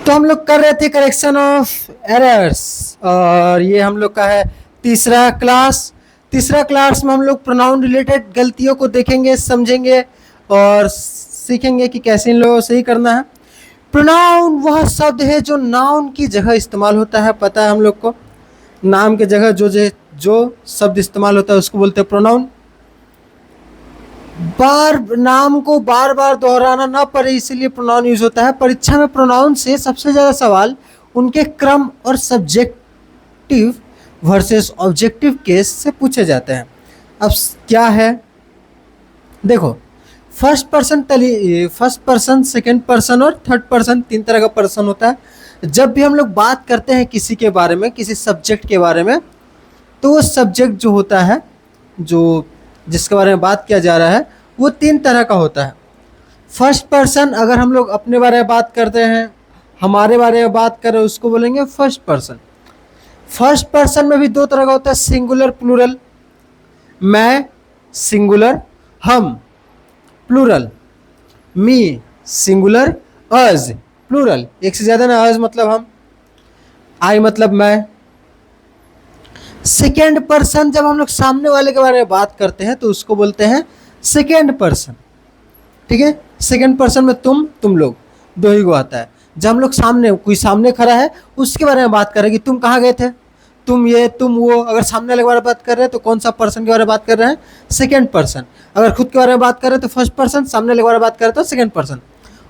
तो हम लोग कर रहे थे करेक्शन ऑफ एरर्स और ये हम लोग का है तीसरा क्लास। तीसरा क्लास में हम लोग प्रोनाउन रिलेटेड गलतियों को देखेंगे, समझेंगे और सीखेंगे कि कैसे इन लोगों को सही करना है। प्रोनाउन वह शब्द है जो नाउन की जगह इस्तेमाल होता है। पता है हम लोग को, नाम की जगह जो शब्द इस्तेमाल होता है उसको बोलते हैं प्रोनाउन। नाम को बार बार दोहराना ना पड़े इसीलिए प्रोनाउन यूज होता है। परीक्षा में प्रोनाउन से सबसे ज़्यादा सवाल उनके क्रम और सब्जेक्टिव वर्सेस ऑब्जेक्टिव केस से पूछे जाते हैं। अब क्या है, देखो, फर्स्ट पर्सन, सेकंड पर्सन और थर्ड पर्सन, तीन तरह का पर्सन होता है। जब भी हम लोग बात करते हैं किसी के बारे में, किसी सब्जेक्ट के बारे में, तो वो सब्जेक्ट जो होता है, जो जिसके बारे में बात किया जा रहा है, वो तीन तरह का होता है। फर्स्ट पर्सन, अगर हम लोग अपने बारे में बात करते हैं, हमारे बारे में बात कर रहे हैं, उसको बोलेंगे फर्स्ट पर्सन। फर्स्ट पर्सन में भी दो तरह का होता है, सिंगुलर प्लूरल। मैं सिंगुलर, हम प्लूरल, मी सिंगुलर, अज प्लूरल, एक से ज़्यादा ना, अज मतलब हम, आई मतलब मैं। सेकेंड पर्सन, जब हम लोग सामने वाले के बारे में बात करते हैं तो उसको बोलते हैं सेकेंड पर्सन। ठीक है, सेकेंड पर्सन में तुम लोग दो ही को आता है। जब हम लोग कोई सामने खड़ा है उसके बारे में बात कर रहे हैं कि तुम कहाँ गए थे, तुम ये तुम वो। अगर सामने वाले के बारे में बात कर रहे हैं तो कौन सा पर्सन के बारे में बात कर रहे हैं, सेकेंड पर्सन। अगर खुद के बारे में बात कर रहे हैं तो फर्स्ट पर्सन, सामने वाले के बारे में बात कर रहे हैं तो सेकेंड पर्सन।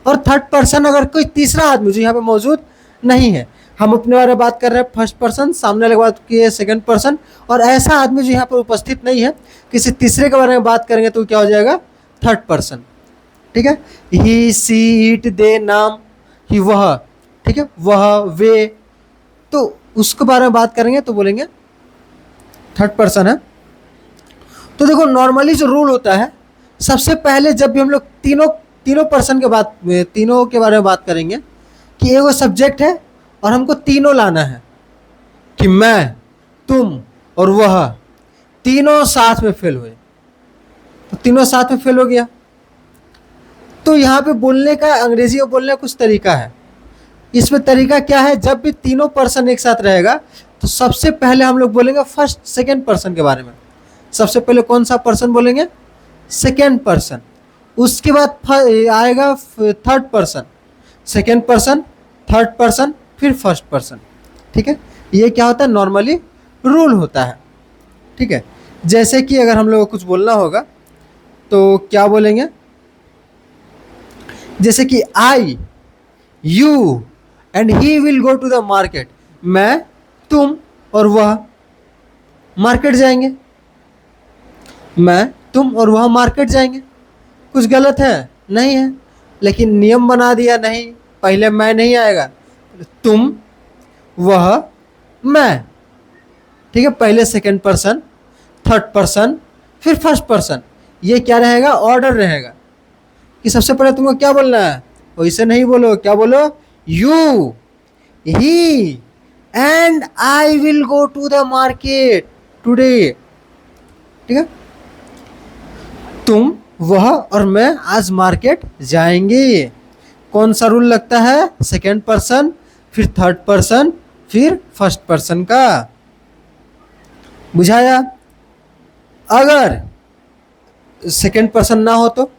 और थर्ड पर्सन, अगर कोई तीसरा आदमी जो यहाँ पे मौजूद नहीं है, हम अपने बारे में बात कर रहे हैं फर्स्ट पर्सन, सामने वाले बात की है सेकेंड पर्सन, और ऐसा आदमी जो यहाँ पर उपस्थित नहीं है, किसी तीसरे के बारे में बात करेंगे तो क्या हो जाएगा, थर्ड पर्सन। ठीक है, ही, सी, इट, दे, नाम, ही वह, ठीक है, वह, वे, तो उसके बारे में बात करेंगे तो बोलेंगे थर्ड पर्सन है। तो देखो, नॉर्मली जो रूल होता है, सबसे पहले जब भी हम लोग तीनों पर्सन तीनों के बारे में बात करेंगे कि एक वो सब्जेक्ट है और हमको तीनों लाना है कि मैं, तुम और वह तीनों साथ में फेल हुए, तो तीनों साथ में फेल हो गया। तो यहाँ पे बोलने का, अंग्रेजी में बोलने का कुछ तरीका है। इसमें तरीका क्या है, जब भी तीनों पर्सन एक साथ रहेगा तो सबसे पहले हम लोग बोलेंगे फर्स्ट सेकेंड पर्सन के बारे में। सबसे पहले कौन सा पर्सन बोलेंगे, सेकेंड पर्सन। उसके बाद आएगा third person, second person, third person, फिर फर्स्ट पर्सन। ठीक है, ये क्या होता है, नॉर्मली रूल होता है। ठीक है, जैसे कि अगर हम लोग को कुछ बोलना होगा तो क्या बोलेंगे, जैसे कि I, you and he will go to the market. मैं, तुम और वह मार्केट जाएंगे। मैं, तुम और वह मार्केट जाएंगे। कुछ गलत है? नहीं है, लेकिन नियम बना दिया, नहीं, पहले मैं नहीं आएगा, तुम, वह, मैं। ठीक है, पहले सेकंड पर्सन, थर्ड पर्सन, फिर फर्स्ट पर्सन। ये क्या रहेगा, ऑर्डर रहेगा कि सबसे पहले तुमको क्या बोलना है, वैसे नहीं बोलो, क्या बोलो, you, he and I will go to the market today. ठीक है, तुम, वह और मैं आज मार्केट जाएंगे। कौन सा रूल लगता है, सेकेंड पर्सन, फिर थर्ड पर्सन, फिर फर्स्ट पर्सन का। बुझाया? अगर सेकेंड पर्सन ना हो तो,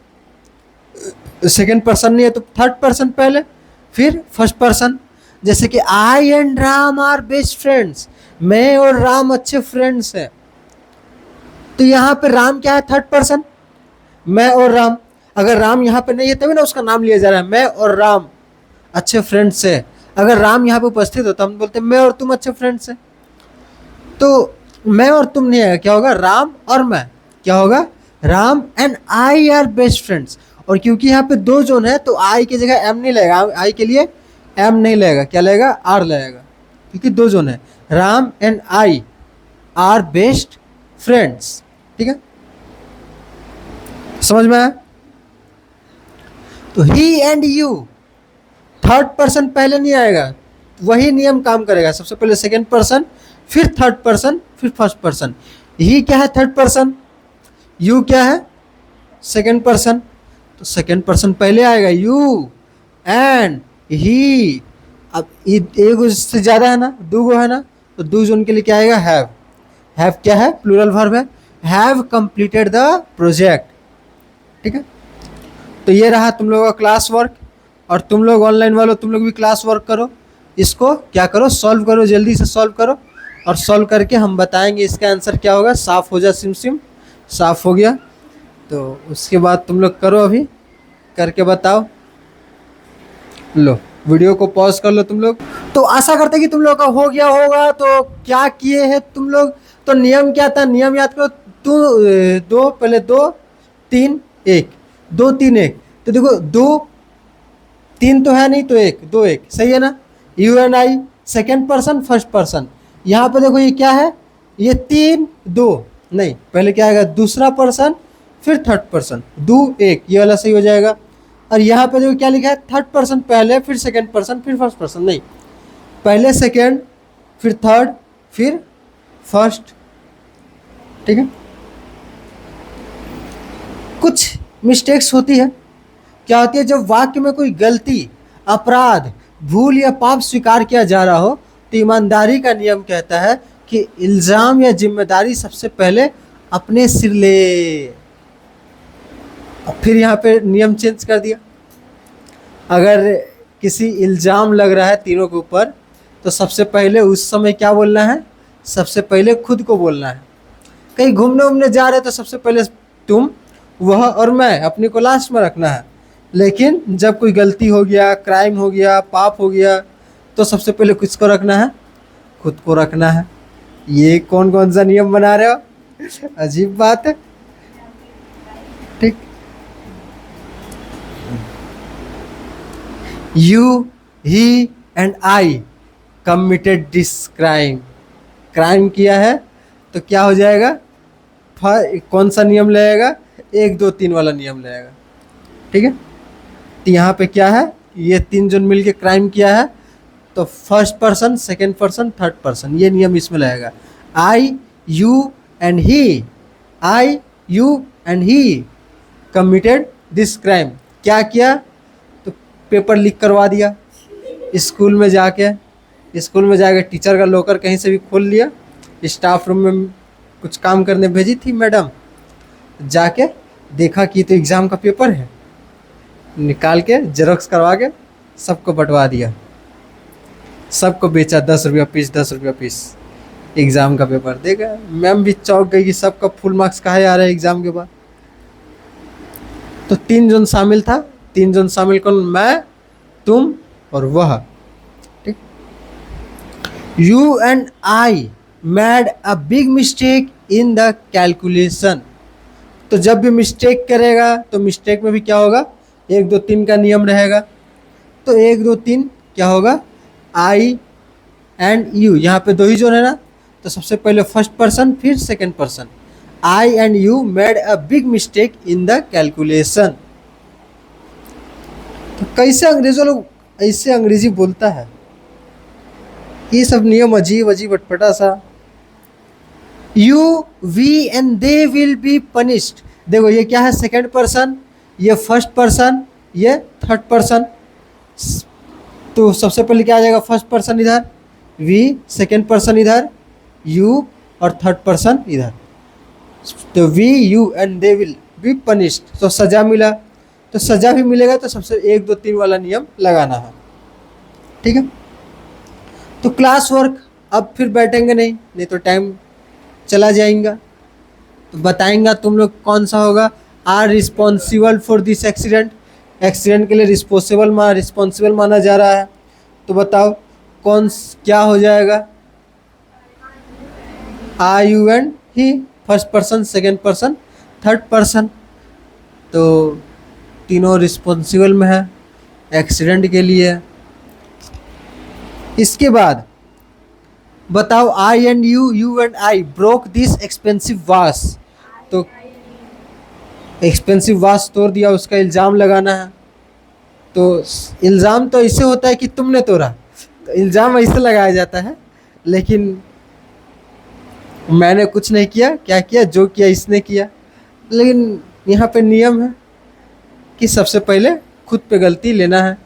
सेकेंड पर्सन नहीं है तो थर्ड पर्सन पहले, फिर फर्स्ट पर्सन। जैसे कि I and Ram are best friends, मैं और राम अच्छे फ्रेंड्स हैं। तो यहाँ पे राम क्या है, थर्ड पर्सन, मैं और राम। अगर राम यहाँ पे नहीं है तभी ना उसका नाम लिया जा रहा है, मैं और राम अच्छे फ्रेंड्स है। अगर राम यहाँ पे उपस्थित हो तो हम बोलते हैं मैं और तुम अच्छे फ्रेंड्स हैं। तो मैं और तुम नहीं आएगा, क्या होगा, राम और मैं। क्या होगा, Ram and I R best friends. और क्योंकि यहाँ पे दो जोन है तो आई की जगह एम नहीं लगेगा, आई के लिए एम नहीं लगेगा, क्या लगेगा, आर लगेगा, क्योंकि दो जोन है। Ram and I R best friends. ठीक है, समझ में आया? तो ही एंड यू, थर्ड पर्सन पहले नहीं आएगा, वही नियम काम करेगा। सबसे पहले सेकेंड पर्सन, फिर थर्ड पर्सन, फिर फर्स्ट पर्सन। ही क्या है, थर्ड पर्सन, यू क्या है, सेकेंड पर्सन। तो सेकेंड पर्सन पहले आएगा, यू एंड ही अब एक से ज़्यादा है ना, दो गो है ना, तो दो जोन के लिए क्या आएगा, हैव। हैव क्या है, प्लूरल वर्ब है, हैव कंप्लीटेड द प्रोजेक्ट। ठीक है, तो ये रहा तुम लोगों का क्लास वर्क। और तुम लोग ऑनलाइन वालों, तुम लोग भी क्लास वर्क करो, इसको क्या करो, सॉल्व करो, जल्दी से सॉल्व करो। और सॉल्व करके हम बताएंगे इसका आंसर क्या होगा। साफ़ हो जा सिम सिम, साफ़ हो गया तो उसके बाद तुम लोग करो, अभी करके बताओ। लो वीडियो को पॉज कर लो तुम लोग। तो आशा करते कि तुम लोग का हो गया होगा। तो क्या किए हैं तुम लोग, तो नियम क्या था, नियम याद करो। दो पहले 2 3 1, 2 3 1। तो देखो 2 3 तो है नहीं, तो 1 2 1 सही है ना। You and I, second person first person. यहाँ पे देखो ये क्या है, ये 3 2 नहीं, पहले क्या आएगा, दूसरा पर्सन फिर थर्ड पर्सन, 2 1, ये वाला सही हो जाएगा। और यहाँ पे देखो क्या लिखा है, थर्ड पर्सन पहले फिर सेकेंड पर्सन फिर फर्स्ट पर्सन, नहीं, पहले सेकेंड फिर थर्ड फिर फर्स्ट। ठीक है, कुछ मिस्टेक्स होती है। क्या होती है, जब वाक्य में कोई गलती, अपराध, भूल या पाप स्वीकार किया जा रहा हो, तो ईमानदारी का नियम कहता है कि इल्ज़ाम या जिम्मेदारी सबसे पहले अपने सिर ले। अब फिर यहाँ पे नियम चेंज कर दिया। अगर किसी इल्ज़ाम लग रहा है तीनों के ऊपर, तो सबसे पहले उस समय क्या बोलना है, सबसे पहले खुद को बोलना है। कहीं घूमने उमने जा रहे तो सबसे पहले तुम, वह और मैं, अपने को लास्ट में रखना है। लेकिन जब कोई गलती हो गया, क्राइम हो गया, पाप हो गया, तो सबसे पहले किसको रखना है, खुद को रखना है। ये कौन कौन सा नियम बना रहे हो, अजीब बात है। ठीक, you he and I committed this crime, crime किया है तो क्या हो जाएगा, कौन सा नियम लगेगा, 1 2 3 वाला नियम लगेगा। ठीक है, तो यहाँ पे क्या है, ये 3 जन मिलके क्राइम किया है, तो first person second person third person, ये नियम इसमें लगेगा। I you and he, I you and he committed this crime, क्या किया, तो पेपर लीक करवा दिया, स्कूल में जाके टीचर का लॉकर कहीं से भी खोल लिया, स्टाफ रूम में कुछ काम करने भेजी थी मैडम, जाके देखा कि तो एग्ज़ाम का पेपर है, निकाल के जेरोक्स करवा के सबको बंटवा दिया, सबको बेचा 10 रुपया पीस, 10 रुपया पीस। एग्ज़ाम का पेपर देखा, मैम भी चौंक गई कि सबका फुल मार्क्स काहे आ रहा है एग्ज़ाम के बाद। तो 3 जन शामिल था, 3 जन शामिल कौन, मैं, तुम और वह। ठीक, you and I made a big mistake in the calculation. तो जब भी मिस्टेक करेगा तो मिस्टेक में भी क्या होगा, 1 2 3 का नियम रहेगा। तो 1 2 3 क्या होगा, आई एंड यू, यहाँ पे 2 ही जोन है ना, तो सबसे पहले फर्स्ट पर्सन फिर second person. I and you made a big mistake in the calculation. तो कैसे अंग्रेजों लोग ऐसे अंग्रेजी बोलता है, ये सब नियम अजीब अजीब अटपटा सा। You we and they will be punished, देखो ये क्या है, सेकेंड पर्सन, ये फर्स्ट पर्सन, ये थर्ड पर्सन। तो सबसे पहले क्या आ जाएगा, फर्स्ट पर्सन इधर, वी सेकेंड पर्सन इधर, यू और थर्ड पर्सन इधर। तो we you and they will be punished, तो सज़ा मिला, तो सज़ा भी मिलेगा, तो सबसे 1 2 3 वाला नियम लगाना है। ठीक है, तो क्लास वर्क अब फिर बैठेंगे नहीं तो टाइम चला जाएगा। तो बताएंगा तुम लोग कौन सा होगा, are responsible for this accident, accident के लिए रिस्पॉन्सिबल माना जा रहा है। तो बताओ कौन क्या हो जाएगा, I you and he, first person second person third person. तो तीनों रिस्पॉन्सिबल में है एक्सीडेंट के लिए। इसके बाद बताओ, I and you, you and I broke this expensive vase. तो एक्सपेंसिव वास तोड़ दिया, उसका इल्ज़ाम लगाना है। तो इल्ज़ाम तो ऐसे होता है कि तुमने तोड़ा, तो इल्ज़ाम ऐसे लगाया जाता है, लेकिन मैंने कुछ नहीं किया, क्या किया, जो किया इसने किया। लेकिन यहाँ पे नियम है कि सबसे पहले खुद पे गलती लेना है।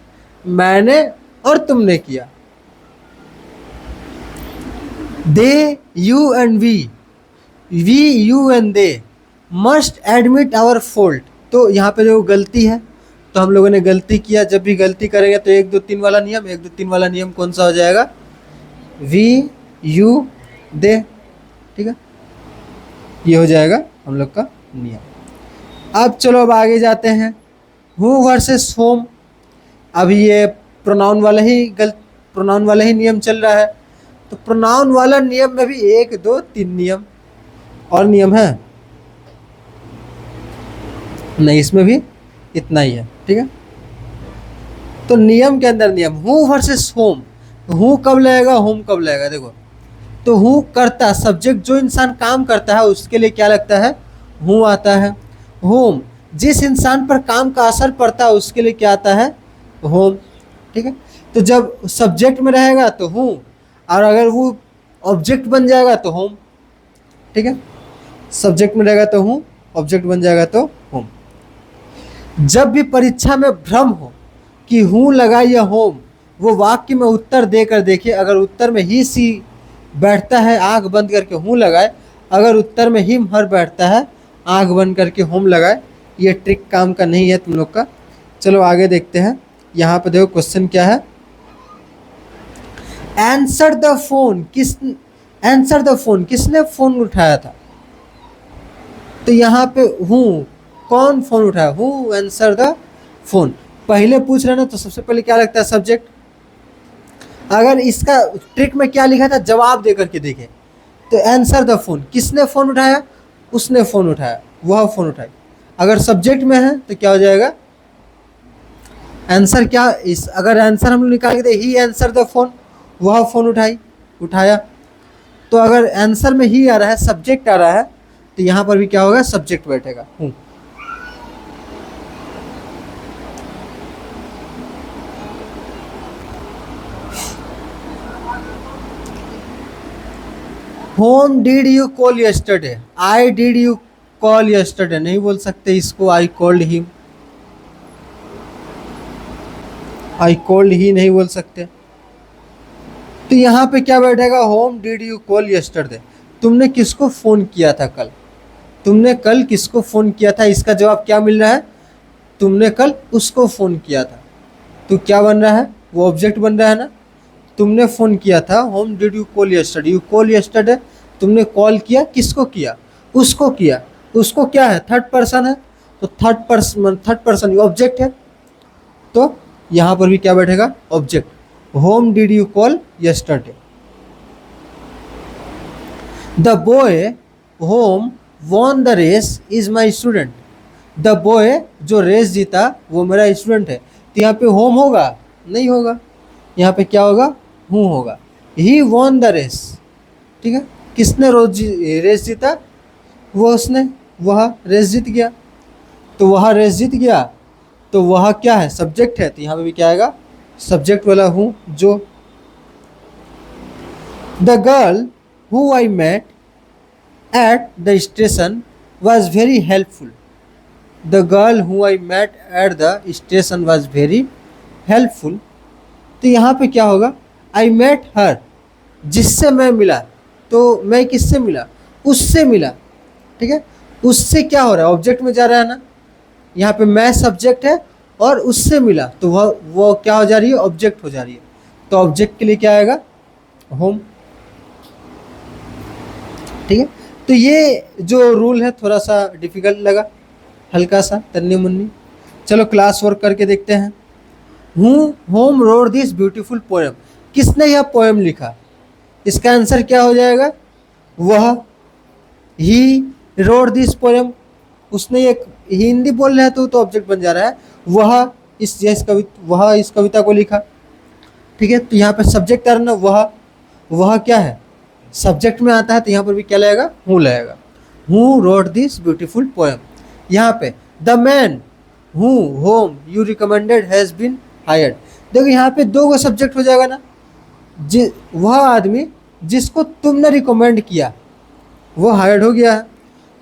मैंने और तुमने किया। They, you and we you and they must admit our fault. तो यहाँ पे जो गलती है, तो हम लोगों ने गलती किया। जब भी गलती करेंगे तो 1 2 3 वाला नियम, 1 2 3 वाला नियम कौन सा हो जाएगा? We you they. ठीक है, ये हो जाएगा हम लोग का नियम। अब चलो अब आगे जाते हैं। Who versus home. अभी ये प्रोनाउन वाला ही नियम चल रहा है। तो प्रोनाउन वाला नियम में भी 1 2 3 नियम और नियम है नहीं, इसमें भी इतना ही है। ठीक है, तो नियम के अंदर नियम। Who versus home. हु कब लगेगा, होम कब लगेगा? देखो, तो हु करता, सब्जेक्ट जो इंसान काम करता है उसके लिए क्या लगता है? हु आता है। होम, जिस इंसान पर काम का असर पड़ता है उसके लिए क्या आता है? होम। ठीक है, तो जब सब्जेक्ट में रहेगा तो हु, और अगर वो ऑब्जेक्ट बन जाएगा तो होम। ठीक है, सब्जेक्ट में रहेगा तो हु, ऑब्जेक्ट बन जाएगा तो होम। जब भी परीक्षा में भ्रम हो कि हूँ लगा या होम, वो वाक्य में उत्तर देकर देखिए। अगर उत्तर में ही सी बैठता है, आंख बंद करके हूँ लगाए। अगर उत्तर में हिम हर बैठता है, आंख बंद करके होम लगाए। ये ट्रिक काम का नहीं है तुम लोग का। चलो आगे देखते हैं। यहाँ पे देखो क्वेश्चन क्या है। आंसर द फोन, किसने फोन उठाया था? तो यहाँ पे हूँ, कौन फोन उठाया? Who answer the phone. पहले पूछ रहे ना, तो सबसे पहले क्या लगता है? सब्जेक्ट। अगर इसका ट्रिक में क्या लिखा था, जवाब देकर के देखें, तो आंसर द फोन, किसने फोन उठाया? उसने फोन उठाया, वह फोन उठाई। अगर सब्जेक्ट में है तो क्या हो जाएगा? आंसर क्या, इस अगर आंसर हम लोग निकाल के ही आंसर द फोन, वह फोन उठाया। तो अगर आंसर में ही आ रहा है, सब्जेक्ट आ रहा है, तो यहाँ पर भी क्या होगा? सब्जेक्ट बैठेगा, हूँ। Whom did you call yesterday? I did you call yesterday नहीं बोल सकते इसको। I called him, I called he नहीं बोल सकते। तो यहाँ पे क्या बैठेगा? Whom did you call yesterday? तुमने किसको फ़ोन किया था कल? तुमने कल किसको फ़ोन किया था? इसका जवाब क्या मिल रहा है? तुमने कल उसको फ़ोन किया था। तो क्या बन रहा है? वो ऑब्जेक्ट बन रहा है ना। तुमने फ़ोन किया था, home did you call yesterday, you call yesterday, तुमने कॉल किया, किसको किया? उसको किया। उसको क्या है? थर्ड पर्सन है, तो थर्ड पर्सन ऑब्जेक्ट है। तो यहाँ पर भी क्या बैठेगा? Object. Whom did you call yesterday. The boy whom won the race is my student. The boy जो रेस जीता वो मेरा स्टूडेंट है। तो यहाँ पे होम होगा? नहीं होगा। यहाँ पे क्या होगा? हूँ होगा। He won the race. ठीक है, किसने रेस जीता? वो उसने, वह रेस जीत गया। तो वह रेस जीत गया, तो वह क्या है? सब्जेक्ट है। तो यहाँ पे भी क्या आएगा? सब्जेक्ट वाला हूँ जो। The girl who I met at the station was very helpful. The girl who I met at the station was very helpful. तो यहाँ पे क्या होगा? आई मेट हर, जिससे मैं मिला। तो मैं किससे मिला? उससे मिला। ठीक है, उससे क्या हो रहा है? ऑब्जेक्ट में जा रहा है ना। यहाँ पे मैं सब्जेक्ट है और उससे मिला, तो वो क्या हो जा रही है? ऑब्जेक्ट हो जा रही है। तो ऑब्जेक्ट के लिए क्या आएगा? होम। ठीक है, तो ये जो रूल है थोड़ा सा डिफिकल्ट लगा, हल्का सा तन्नी मुन्नी। चलो क्लास वर्क करके देखते हैं। Home road this beautiful poem. किसने यह पोएम लिखा? इसका आंसर क्या हो जाएगा? वह। ही रोड दिस पोएम, उसने एक हिंदी बोल रहा है तो ऑब्जेक्ट बन जा रहा है। वह इस कविता को लिखा। ठीक है, तो यहाँ पे सब्जेक्ट आ रहा ना, वह क्या है? सब्जेक्ट में आता है, तो यहाँ पर भी क्या लगेगा? हूँ लगेगा। हूँ रोड दिस ब्यूटीफुल पोएम। यहाँ पे the man whom you recommended has been hired. देखो यहाँ पे 2 सब्जेक्ट हो जाएगा ना। वह आदमी जिसको तुमने रिकमेंड किया वो हायर्ड हो गया है।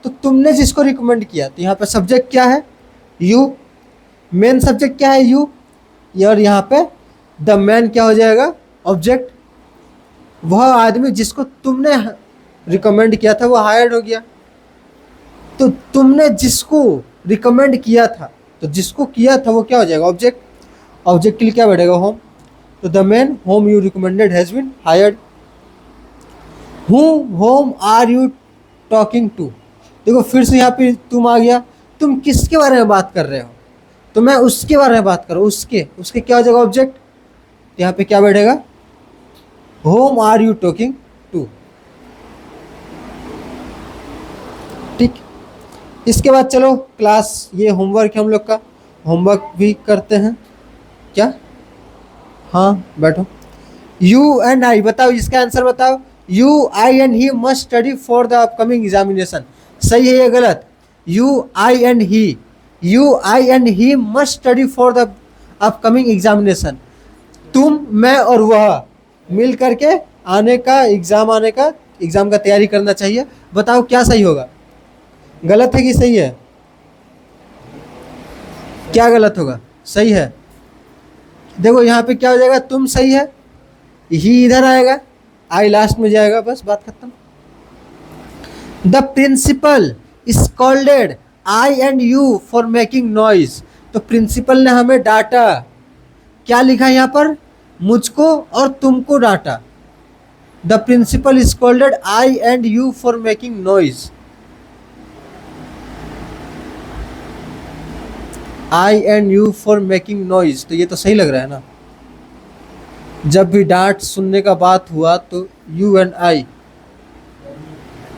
तो तुमने जिसको रिकमेंड किया, तो यहाँ पे सब्जेक्ट क्या है? यू। मेन सब्जेक्ट क्या है? यू। और यहाँ पे द मैन क्या हो जाएगा, ऑब्जेक्ट। वह आदमी जिसको तुमने रिकमेंड किया था वो हायर्ड हो गया। तो तुमने जिसको रिकमेंड किया था, तो जिसको किया था वो क्या हो जाएगा, ऑब्जेक्ट। ऑब्जेक्ट के लिए क्या बैठेगा, होम। तो the man whom you recommended has been hired. Whom are you talking to. देखो फिर से यहाँ पे तुम आ गया, तुम किसके बारे में बात कर रहे हो, तो मैं उसके बारे में बात कर रहा हूँ, उसके क्या हो जाएगा, ऑब्जेक्ट। तो यहाँ पे क्या बैठेगा, whom are you talking to. ठीक, इसके बाद चलो क्लास, ये होमवर्क है हम लोग का, होमवर्क भी करते हैं क्या। हाँ बैठो। यू एंड आई, बताओ इसका आंसर बताओ। You I and he must study for the upcoming examination, सही है या गलत। You I and he must study for the upcoming examination. तुम, मैं और वह मिल करके एग्जाम का तैयारी करना चाहिए। बताओ क्या सही होगा, गलत है कि सही है, क्या गलत होगा, सही है। देखो यहाँ पे क्या हो जाएगा, तुम सही है, ही इधर आएगा, आई लास्ट में जाएगा, बस बात खत्म। The principal scolded I and you for making noise. तो प्रिंसिपल ने हमें डांटा, क्या लिखा है यहाँ पर, मुझको और तुमको डांटा। The principal scolded I and you for making noise. I and you for making noise, तो ये तो सही लग रहा है ना। जब भी डांट सुनने का बात हुआ तो यू एंड आई,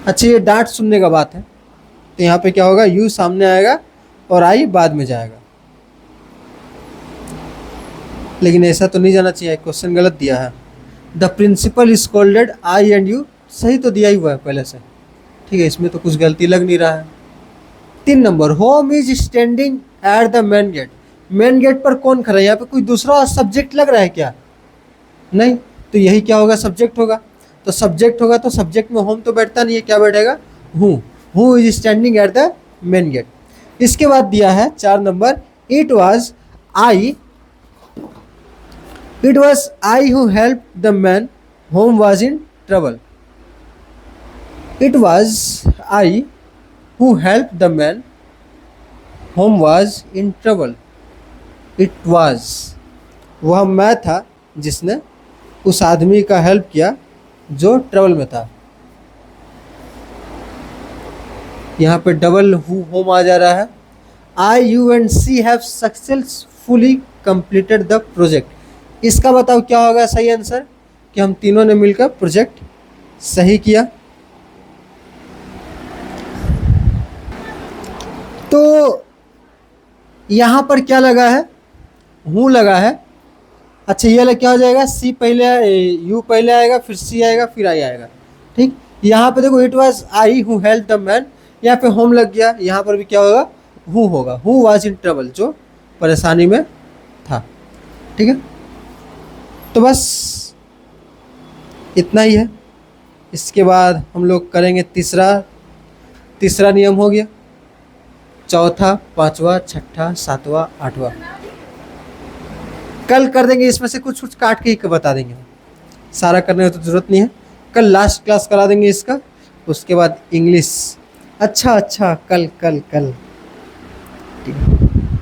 अच्छा ये डांट सुनने का बात है, तो यहाँ पे क्या होगा, यू सामने आएगा और आई बाद में जाएगा। लेकिन ऐसा तो नहीं जाना चाहिए, क्वेश्चन गलत दिया है। The principal scolded I and you, सही तो दिया ही हुआ है पहले से, ठीक है, इसमें तो कुछ गलती लग नहीं रहा है। 3 number, whom is standing at the main gate. Main gate पर कौन खड़ा है, यहाँ पे कोई दूसरा सब्जेक्ट लग रहा है क्या, नहीं, तो यही क्या होगा, सब्जेक्ट होगा। तो सब्जेक्ट होगा तो सब्जेक्ट में होम तो बैठता नहीं है, क्या बैठेगा, who is standing at the main gate. इसके बाद दिया है 4 number, it was I who help the man whom was in trouble. It was I who help the man whom was in trouble. It was, वह मैं था जिसने उस आदमी का हेल्प किया जो ट्रबल में था। यहाँ पे डबल होम आ जा रहा है। I you and she have successfully completed the project. इसका बताओ क्या होगा सही आंसर, कि हम तीनों ने मिलकर प्रोजेक्ट सही किया। तो यहाँ पर क्या लगा है, हूँ लगा है। अच्छा ये लग क्या हो जाएगा, सी पहले, यू पहले आएगा, फिर सी आएगा, फिर आई आएगा। ठीक, यहाँ पे देखो it was I who help the man, यहाँ पे होम लग गया, यहाँ पर भी क्या होगा, हु होगा, हु वाज इन ट्रबल, जो परेशानी में था। ठीक है, तो बस इतना ही है। इसके बाद हम लोग करेंगे तीसरा नियम हो गया, चौथा, पांचवा, छठा, सातवां, आठवां कल कर देंगे। इसमें से कुछ काट के ही बता देंगे, सारा करने की तो जरूरत नहीं है। कल लास्ट क्लास करा देंगे इसका, उसके बाद इंग्लिश। अच्छा कल ठीक है।